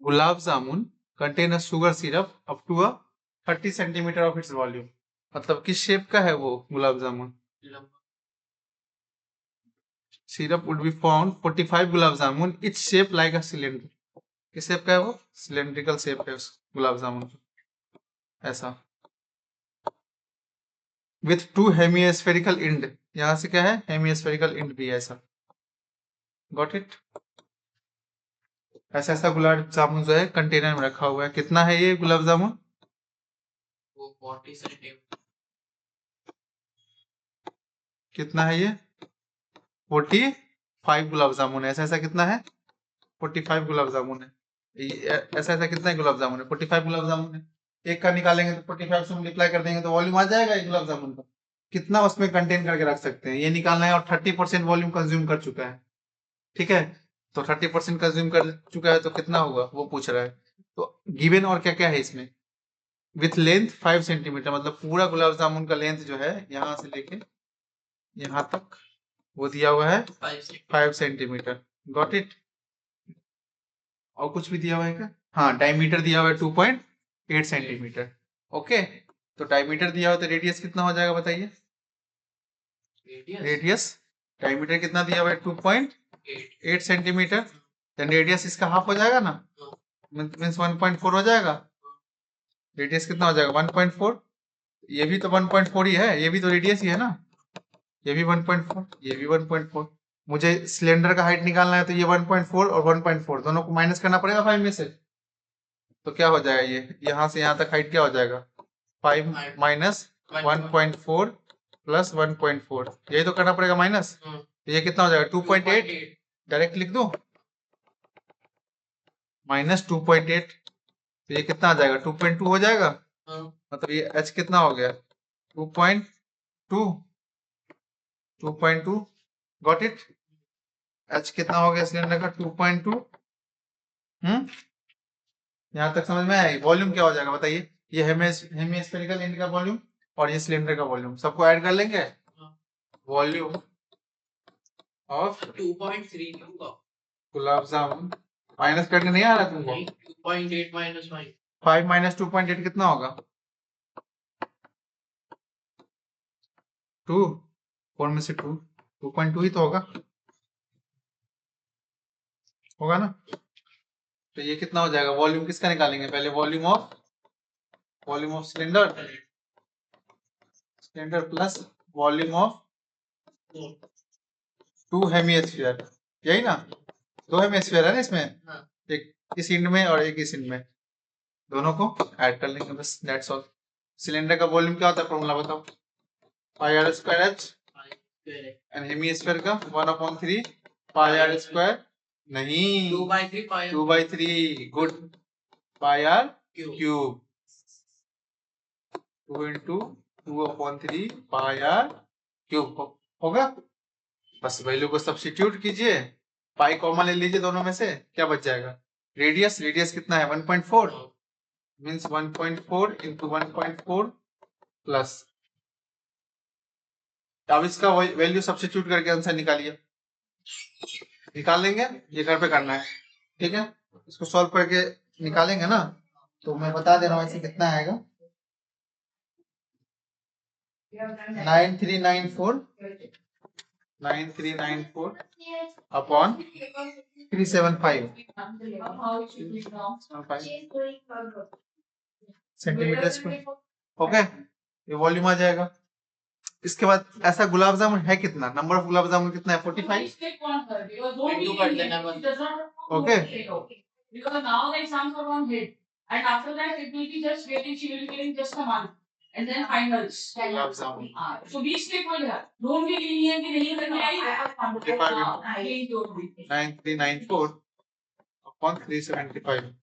Gulab jamun contain a sugar syrup up to 30 centimetre of its volume. मतलब किस shape का है वो gulab jamun? Syrup would be found 45 gulab jamun its shape like a cylinder. किस shape का है वो? सिलेंड्रिकल शेप है उस गुलाब जामुन का, ऐसा। विथ टू हेमिस्फेरिकल इंड, यहाँ से क्या है? हेमिस्फेरिकल इंड भी है, ऐसा। Got it? ऐसा ऐसा गुलाब जामुन जो है कंटेनर में रखा हुआ है। कितना है ये गुलाब जामुन? वो 40 सेंटीमीटर। कितना है ये? 45 गुलाब जामुन है। ऐसा ऐसा कितना है? 45 गुलाब जामुन है। ऐसा ऐसा कितना है गुलाब जामुन है? 45 गुलाब जामुन है। एक का निकालेंगे तो 45 से मल्टीप्लाई कर देंगे तो वॉल्यूम आ जाएगा एक गुलाब जामुन का। कितना उसमें कंटेन करके रख सकते हैं ये निकालना है, और 30% वॉल्यूम कंज्यूम कर चुका है। ठीक है, तो 30% कंज्यूम कर चुका है तो कितना होगा वो पूछ रहा है। तो गिवन और क्या क्या है इसमें? विथ लेंथ 5 सेंटीमीटर, मतलब पूरा गुलाब जामुन का लेंथ जो है यहाँ से लेके यहाँ तक वो दिया हुआ है 5 सेंटीमीटर। Got it? और कुछ भी दिया हुआ है क्या? हाँ, डायमीटर दिया हुआ है 2.8 सेंटीमीटर। ओके, तो डायमीटर दिया हुआ है तो रेडियस कितना हो जाएगा बताइए? रेडियस डायमीटर कितना दिया हुआ है? 2.8 सेंटीमीटर। देन रेडियस इसका हाफ हो जाएगा ना, मीन्स 1.4 हो जाएगा। रेडियस कितना हो जाएगा? 1.4। ये भी तो 1.4 ही है, ये भी तो रेडियस ही है ना। ये भी 1.4, ये भी 1.4। मुझे सिलेंडर का हाइट निकालना है तो ये 1.4 और 1.4 दोनों को माइनस करना पड़ेगा 5 में से। तो क्या हो जाएगा? ये यहाँ से यहाँ तक हाइट क्या हो जाएगा? 5 माइनस 1.4 प्लस 1.4, यही तो करना पड़ेगा माइनस। तो ये कितना हो जाएगा? 2.8। डायरेक्ट लिख दो, माइनस 2.8। तो ये कितना आ जाएगा? 2.2 हो जाएगा। मतलब ये h कितना हो गया? 2.2। 2.2। Got it? h कितना हो गया सिलेंडर का? 2.2। यहाँ तक समझ में आया? वॉल्यूम क्या हो जाएगा बताइए? ये हेमिस्फेरिकल एंड का वॉल्यूम और ये सिलेंडर का वॉल्यूम, सबको ऐड कर लेंगे। वॉल्यूम ऑफ 2.3 होगा। गुलाब जामुन माइनस करने नहीं आ रहा तुमको? 2.8 माइनस 5। 5 माइनस 2.8 कितना होगा? 2। 4 में से 2, 2.2 ही तो होगा, होगा ना? तो ये कितना हो जाएगा? वॉल्यूम किसका निकालेंगे पहले? Volume of cylinder, cylinder plus volume of 2 hemisphere, यही ना? 2 हेमिस्फीयर है ना इसमें, एक इस इंड में और एक इस इंड में, दोनों को ऐड कर लेंगे बस, दैट्स ऑल। सिलेंडर का वॉल्यूम क्या होता है? फॉर्मूला बताओ। Pi r square h, and hemisphere का 1/3 पाई आर स्क्वायर, नहीं 2/3 good, pi r cube. 2 into 2/3 pi r cube होगा। बस वैल्यू को सब्स्टिट्यूट कीजिए, पाई कॉमन ले लीजिए दोनों में से, क्या बच जाएगा? रेडियस, रेडियस कितना है? 1.4, मीन्स 1.4 इंटू 1.4 प्लस। अब इसका वैल्यू सब्स्टिट्यूट करके आंसर निकालिए। निकाल लेंगे, ये घर पे करना है, ठीक है? इसको सॉल्व करके निकालेंगे ना, तो मैं बता दे रहा हूँ ऐसे कितना आएगा। 9394 अपॉन 375 सेंटीमीटर स्क्वायर। ओके, ये वॉल्यूम आ जाएगा। इसके बाद ऐसा गुलाब जामुन है कितना? नंबर ऑफ गुलाब जामुन कितना है? 45। इंटू कर देना बस। Okay, Because now the exams are on hit, and after that it will be just getting, she will be getting just a month, and then finals. Gulab jamun So be straightforward here. Don't be lenient कि नहीं करने आई, I have 9394 upon 375।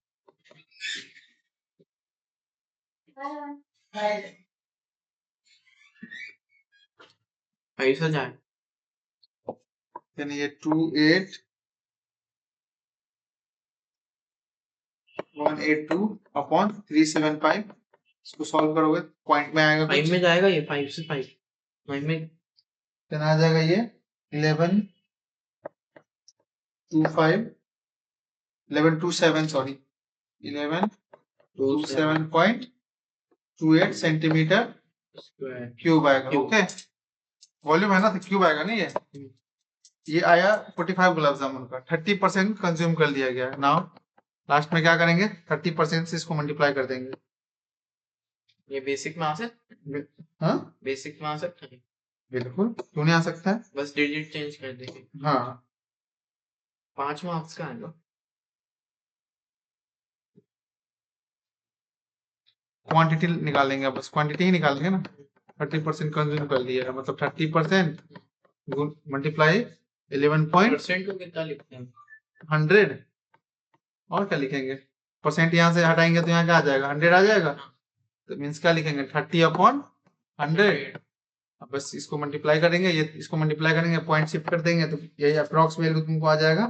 पैसा जाए। यानी ये 28182 upon 375, इसको solve करोगे point में आएगा 5 कुछ, में जाएगा ये, 5 से 5 5 में कितना आ जाएगा ये? 1125 1127 सॉरी 1127.28 सेंटीमीटर स्क्वायर क्यूब आएगा। क्यूब। ओके, वॉल्यूम है ना, तो क्यूब आएगा नहीं ये आया 45 गुलाब जामुन का। 30% कंज्यूम कर लिया गया। नाउ लास्ट में क्या करेंगे, 30% से इसको मल्टीप्लाई कर देंगे। ये बेसिक में आ सकता हाँ बेसिक में आ सकता है, बिल्कुल, क्यों नहीं आ सकता है। बस डिजिट चेंज कर देंगे। हाँ 5 मार्क्स का आएगा। क्वांटिटी क्वांटिटी निकालेंगे, बस क्वांटिटी ही निकालेंगे ना। 30% कंज्यूम कर लिया है, मतलब 30% मल्टीप्लाई 11 पॉइंट परसेंट को कितना लिखते हैं? 100। और क्या लिखेंगे, परसेंट यहाँ से हटाएंगे तो यहाँ क्या आ जाएगा, 100 आ जाएगा। तो मीन्स क्या लिखेंगे, 30/100। अब बस इसको मल्टीप्लाई करेंगे, ये इसको मल्टीप्लाई करेंगे, पॉइंट शिफ्ट कर देंगे, तो यही अप्रॉक्स वैल्यू तुमको आ जाएगा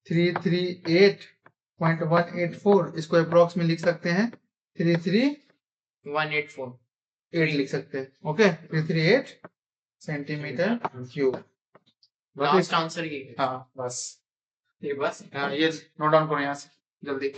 338.184। इसको अप्रॉक्स में लिख सकते हैं 338 लिख सकते हैं। Okay, 338 centimetre cube. Last answer ये है। हाँ बस ये बस हाँ, ये नोट डाउन करो यहाँ से जल्दी।